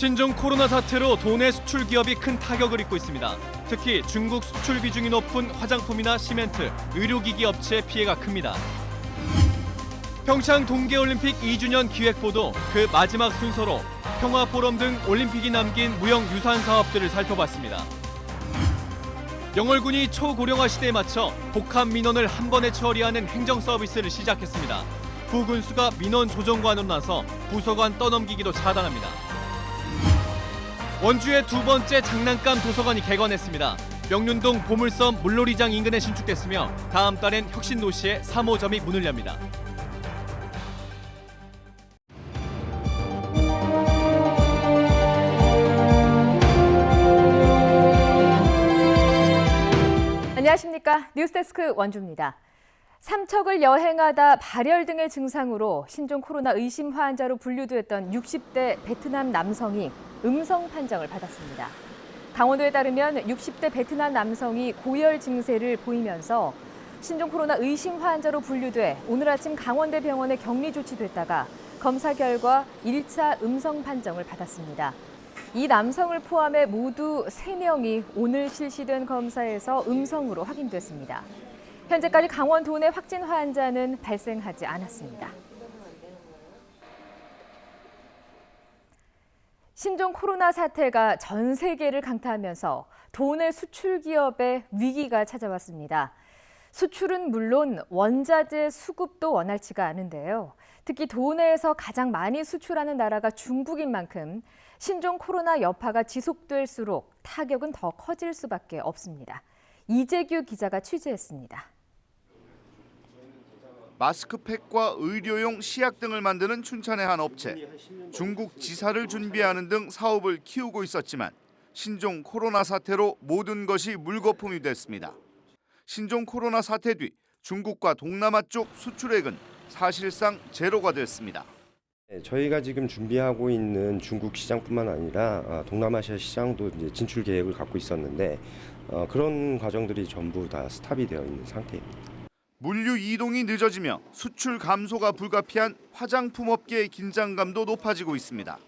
신종 코로나 사태로 도내 수출 기업이 큰 타격을 입고 있습니다. 특히 중국 수출 비중이 높은 화장품이나 시멘트, 의료기기 업체의 피해가 큽니다. 평창 동계올림픽 2주년 기획보도 그 마지막 순서로 평화포럼 등 올림픽이 남긴 무형유산 사업들을 살펴봤습니다. 영월군이 초고령화 시대에 맞춰 복합 민원을 한 번에 처리하는 행정 서비스를 시작했습니다. 구군수가 민원 조정관으로 나서 부서관 떠넘기기도 차단합니다. 원주의 두 번째 장난감 도서관이 개관했습니다. 명륜동 보물섬 물놀이장 인근에 신축됐으며 다음 달엔 혁신도시의 3호점이 문을 엽니다. 안녕하십니까. 뉴스데스크 원주입니다. 삼척을 여행하다 발열 등의 증상으로 신종 코로나 의심 환자로 분류됐던 60대 베트남 남성이 음성 판정을 받았습니다. 강원도에 따르면 60대 베트남 남성이 고열 증세를 보이면서 신종 코로나 의심 환자로 분류돼 오늘 아침 강원대 병원에 격리 조치됐다가 검사 결과 1차 음성 판정을 받았습니다. 이 남성을 포함해 모두 3명이 오늘 실시된 검사에서 음성으로 확인됐습니다. 현재까지 강원도 내 확진 환자는 발생하지 않았습니다. 신종 코로나 사태가 전 세계를 강타하면서 도내 수출 기업에 위기가 찾아왔습니다. 수출은 물론 원자재 수급도 원활치가 않은데요. 특히 도내에서 가장 많이 수출하는 나라가 중국인 만큼 신종 코로나 여파가 지속될수록 타격은 더 커질 수밖에 없습니다. 이재규 기자가 취재했습니다. 마스크팩과 의료용 시약 등을 만드는 춘천의 한 업체. 중국 지사를 준비하는 등 사업을 키우고 있었지만 신종 코로나 사태로 모든 것이 물거품이 됐습니다. 신종 코로나 사태 뒤 중국과 동남아 쪽 수출액은 사실상 제로가 됐습니다. 저희가 지금 준비하고 있는 중국 시장뿐만 아니라 동남아시아 시장도 이제 진출 계획을 갖고 있었는데 그런 과정들이 전부 다 스탑이 되어 있는 상태입니다. 물류 이동이 늦어지며 수출 감소가 불가피한 화장품 업계의 긴장감도 높아지고 있습니다.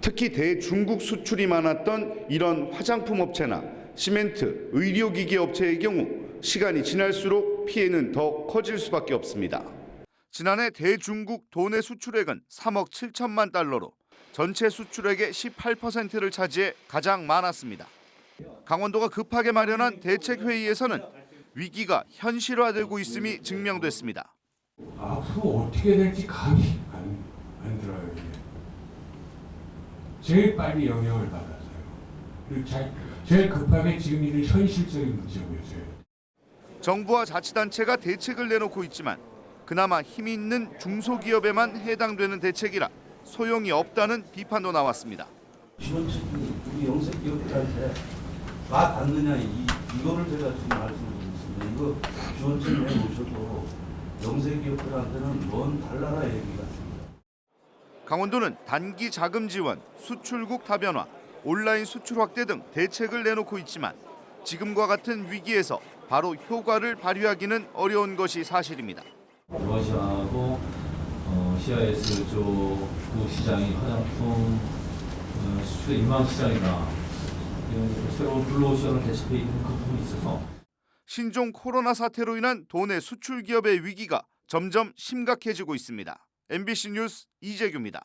특히 대중국 수출이 많았던 이런 화장품 업체나 시멘트, 의료기기 업체의 경우 시간이 지날수록 피해는 더 커질 수밖에 없습니다. 지난해 대중국 도내 수출액은 3억 7천만 달러로 전체 수출액의 18%를 차지해 가장 많았습니다. 강원도가 급하게 마련한 대책회의에서는 위기가 현실화되고 있음이 증명됐습니다. 앞으로 어떻게 될지 감이 안 들어요. 이게. 제일 빨리 영향을 받았어요. 그리고 제일 급하게 지금 있는 현실적인 문제고요. 정부와 자치단체가 대책을 내놓고 있지만 그나마 힘이 있는 중소기업에만 해당되는 대책이라 소용이 없다는 비판도 나왔습니다. 지원책이 우리 영세기업들한테 와 닿느냐 이거를 제가 지금 말씀드리겠습니다. 이거 지원책 내놓으셔도 영세기업들한테는 먼 달나라 얘기 같습니다. 강원도는 단기 자금 지원, 수출국 다변화, 온라인 수출 확대 등 대책을 내놓고 있지만 지금과 같은 위기에서 바로 효과를 발휘하기는 어려운 것이 사실입니다. 러시아하고 CIS 쪽 그 시장이 화장품 수출의 인망 시장이다. 새로운 블루오션을 대체해 있는 그 부분이 있어서 신종 코로나 사태로 인한 도내 수출 기업의 위기가 점점 심각해지고 있습니다. MBC 뉴스 이재규입니다.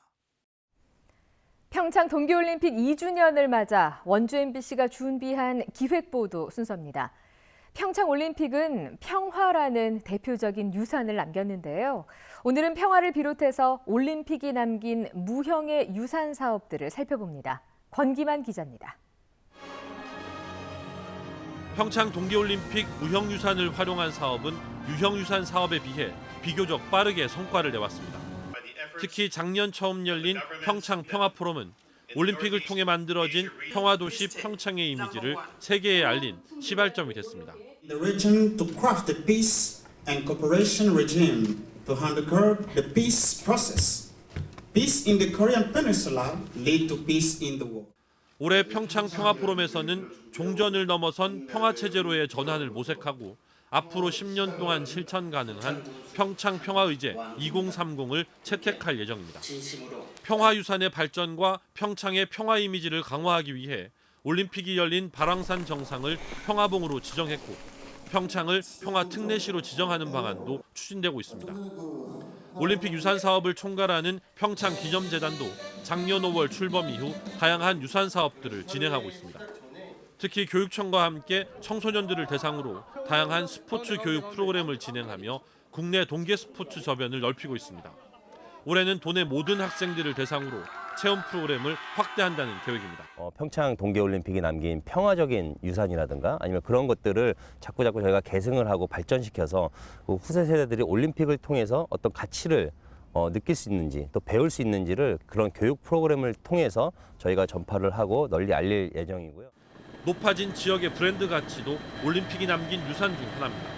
평창 동계올림픽 2주년을 맞아 원주 MBC가 준비한 기획보도 순서입니다. 평창올림픽은 평화라는 대표적인 유산을 남겼는데요. 오늘은 평화를 비롯해서 올림픽이 남긴 무형의 유산 사업들을 살펴봅니다. 권기만 기자입니다. 평창 동계올림픽 무형유산을 활용한 사업은 유형유산 사업에 비해 비교적 빠르게 성과를 내왔습니다. 특히 작년 처음 열린 평창 평화포럼은 올림픽을 통해 만들어진 평화도시 평창의 이미지를 세계에 알린 시발점이 됐습니다. The region to craft the peace and cooperation regime to undergird the peace process. Peace in the Korean Peninsula lead to peace in the world. 올해 평창 평화포럼에서는 종전을 넘어선 평화체제로의 전환을 모색하고 앞으로 10년 동안 실천 가능한 평창 평화의제 2030을 채택할 예정입니다. 평화유산의 발전과 평창의 평화 이미지를 강화하기 위해 올림픽이 열린 발왕산 정상을 평화봉으로 지정했고 평창을 평화 특례시로 지정하는 방안도 추진되고 있습니다. 올림픽 유산 사업을 총괄하는 평창 기념재단도 작년 5월 출범 이후 다양한 유산 사업들을 진행하고 있습니다. 특히 교육청과 함께 청소년들을 대상으로 다양한 스포츠 교육 프로그램을 진행하며 국내 동계 스포츠 저변을 넓히고 있습니다. 올해는 도내 모든 학생들을 대상으로 체험 프로그램을 확대한다는 계획입니다. 평창 동계올림픽이 남긴 평화적인 유산이라든가 아니면 그런 것들을 자꾸 저희가 계승을 하고 발전시켜서 후세 세대들이 올림픽을 통해서 어떤 가치를 느낄 수 있는지 또 배울 수 있는지를 그런 교육 프로그램을 통해서 저희가 전파를 하고 널리 알릴 예정이고요. 높아진 지역의 브랜드 가치도 올림픽이 남긴 유산 중 하나입니다.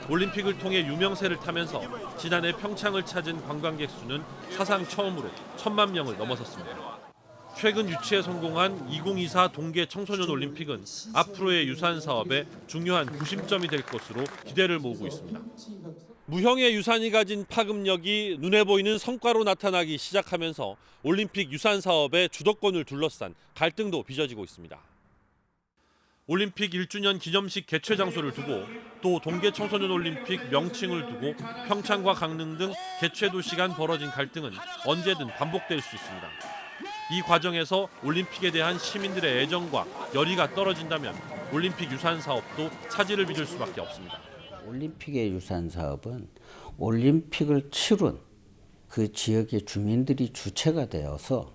올림픽을 통해 유명세를 타면서 지난해 평창을 찾은 관광객 수는 사상 처음으로 1,000만 명을 넘어섰습니다. 최근 유치에 성공한 2024 동계 청소년 올림픽은 앞으로의 유산 사업의 중요한 구심점이 될 것으로 기대를 모으고 있습니다. 무형의 유산이 가진 파급력이 눈에 보이는 성과로 나타나기 시작하면서 올림픽 유산 사업의 주도권을 둘러싼 갈등도 빚어지고 있습니다. 올림픽 1주년 기념식 개최 장소를 두고 또 동계 청소년 올림픽 명칭을 두고 평창과 강릉 등 개최 도시 간 벌어진 갈등은 언제든 반복될 수 있습니다. 이 과정에서 올림픽에 대한 시민들의 애정과 열의가 떨어진다면 올림픽 유산 사업도 차질을 빚을 수밖에 없습니다. 올림픽의 유산 사업은 올림픽을 치룬 그 지역의 주민들이 주체가 되어서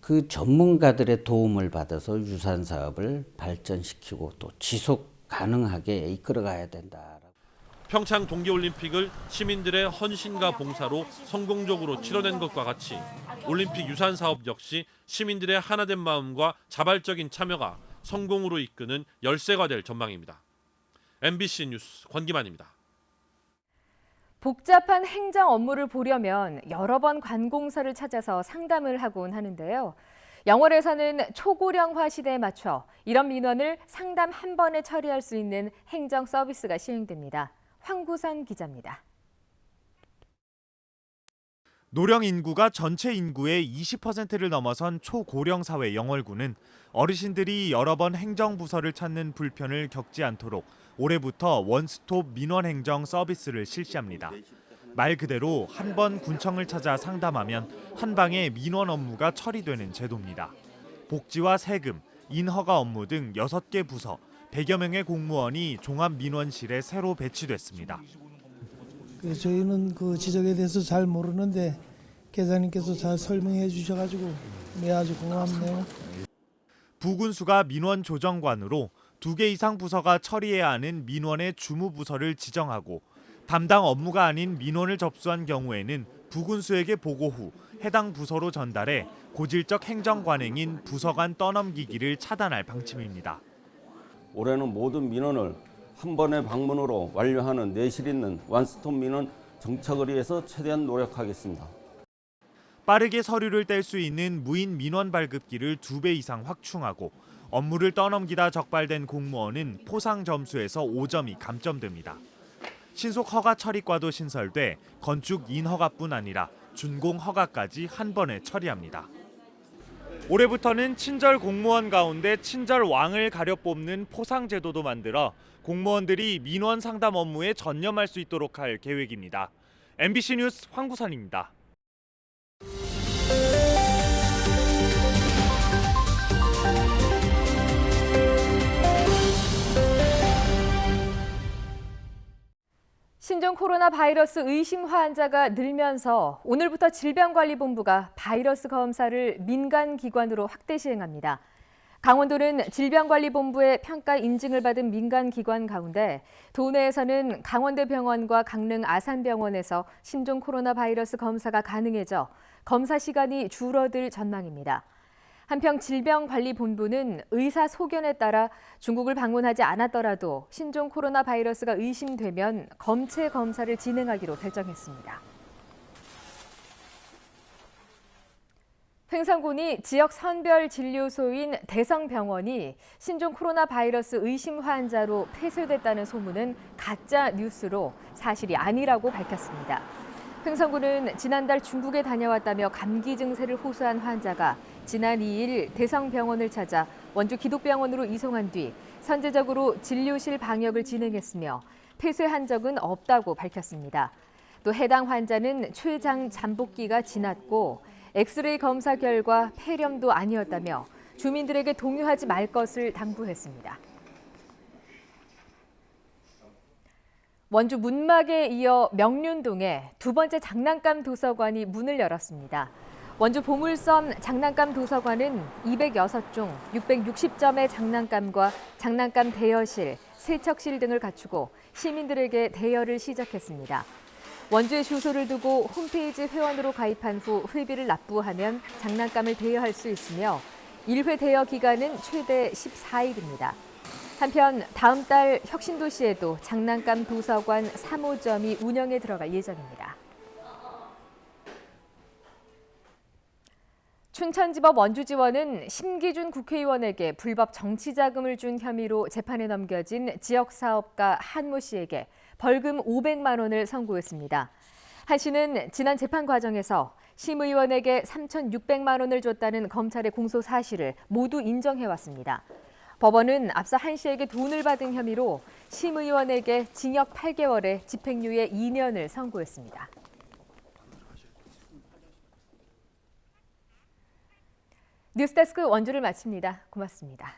그 전문가들의 도움을 받아서 유산 사업을 발전시키고 또 지속 가능하게 이끌어가야 된다. 평창 동계올림픽을 시민들의 헌신과 봉사로 성공적으로 치러낸 것과 같이 올림픽 유산 사업 역시 시민들의 하나된 마음과 자발적인 참여가 성공으로 이끄는 열쇠가 될 전망입니다. MBC 뉴스 권기만입니다. 복잡한 행정 업무를 보려면 여러 번 관공서를 찾아서 상담을 하곤 하는데요. 영월에서는 초고령화 시대에 맞춰 이런 민원을 상담 한 번에 처리할 수 있는 행정 서비스가 시행됩니다. 황구선 기자입니다. 노령 인구가 전체 인구의 20%를 넘어선 초고령 사회 영월구는 어르신들이 여러 번 행정부서를 찾는 불편을 겪지 않도록 올해부터 원스톱 민원 행정 서비스를 실시합니다. 말 그대로 한 번 군청을 찾아 상담하면 한 방에 민원 업무가 처리되는 제도입니다. 복지와 세금, 인허가 업무 등 6개 부서, 100여 명의 공무원이 종합민원실에 새로 배치됐습니다. 저희는 그 지적에 대해서 잘 모르는데 계장님께서 잘 설명해 주셔가지고 아주 고맙네요. 부군수가 민원 조정관으로 2개 이상 부서가 처리해야 하는 민원의 주무부서를 지정하고 담당 업무가 아닌 민원을 접수한 경우에는 부군수에게 보고 후 해당 부서로 전달해 고질적 행정 관행인 부서 간 떠넘기기를 차단할 방침입니다. 올해는 모든 민원을 한 번의 방문으로 완료하는 내실 있는 원스톱 민원 정착을 위해서 최대한 노력하겠습니다. 빠르게 서류를 뗄 수 있는 무인 민원 발급기를 2배 이상 확충하고 업무를 떠넘기다 적발된 공무원은 포상 점수에서 5점이 감점됩니다. 신속 허가 처리과도 신설돼 건축 인허가뿐 아니라 준공 허가까지 한 번에 처리합니다. 올해부터는 친절 공무원 가운데 친절 왕을 가려 뽑는 포상 제도도 만들어 공무원들이 민원 상담 업무에 전념할 수 있도록 할 계획입니다. MBC 뉴스 황구선입니다. 신종 코로나 바이러스 의심 환자가 늘면서 오늘부터 질병관리본부가 바이러스 검사를 민간 기관으로 확대 시행합니다. 강원도는 질병관리본부의 평가 인증을 받은 민간 기관 가운데 도내에서는 강원대병원과 강릉 아산병원에서 신종 코로나 바이러스 검사가 가능해져 검사 시간이 줄어들 전망입니다. 한편 질병관리본부는 의사 소견에 따라 중국을 방문하지 않았더라도 신종 코로나 바이러스가 의심되면 검체 검사를 진행하기로 결정했습니다. 횡성군이 지역 선별 진료소인 대성병원이 신종 코로나 바이러스 의심 환자로 폐쇄됐다는 소문은 가짜 뉴스로 사실이 아니라고 밝혔습니다. 횡성군은 지난달 중국에 다녀왔다며 감기 증세를 호소한 환자가 지난 2일 대성병원을 찾아 원주 기독병원으로 이송한 뒤 선제적으로 진료실 방역을 진행했으며 폐쇄한 적은 없다고 밝혔습니다. 또 해당 환자는 췌장 잠복기가 지났고 엑스레이 검사 결과 폐렴도 아니었다며 주민들에게 동요하지 말 것을 당부했습니다. 원주 문막에 이어 명륜동에 두 번째 장난감 도서관이 문을 열었습니다. 원주 보물섬 장난감 도서관은 206종 660점의 장난감과 장난감 대여실, 세척실 등을 갖추고 시민들에게 대여를 시작했습니다. 원주에 주소를 두고 홈페이지 회원으로 가입한 후 회비를 납부하면 장난감을 대여할 수 있으며 1회 대여 기간은 최대 14일입니다. 한편 다음 달 혁신도시에도 장난감 도서관 3호점이 운영에 들어갈 예정입니다. 춘천지법 원주지원은 심기준 국회의원에게 불법 정치자금을 준 혐의로 재판에 넘겨진 지역사업가 한모 씨에게 벌금 500만 원을 선고했습니다. 한 씨는 지난 재판 과정에서 심 의원에게 3,600만 원을 줬다는 검찰의 공소 사실을 모두 인정해왔습니다. 법원은 앞서 한 씨에게 돈을 받은 혐의로 심 의원에게 징역 8개월에 집행유예 2년을 선고했습니다. 뉴스데스크 원주를 마칩니다. 고맙습니다.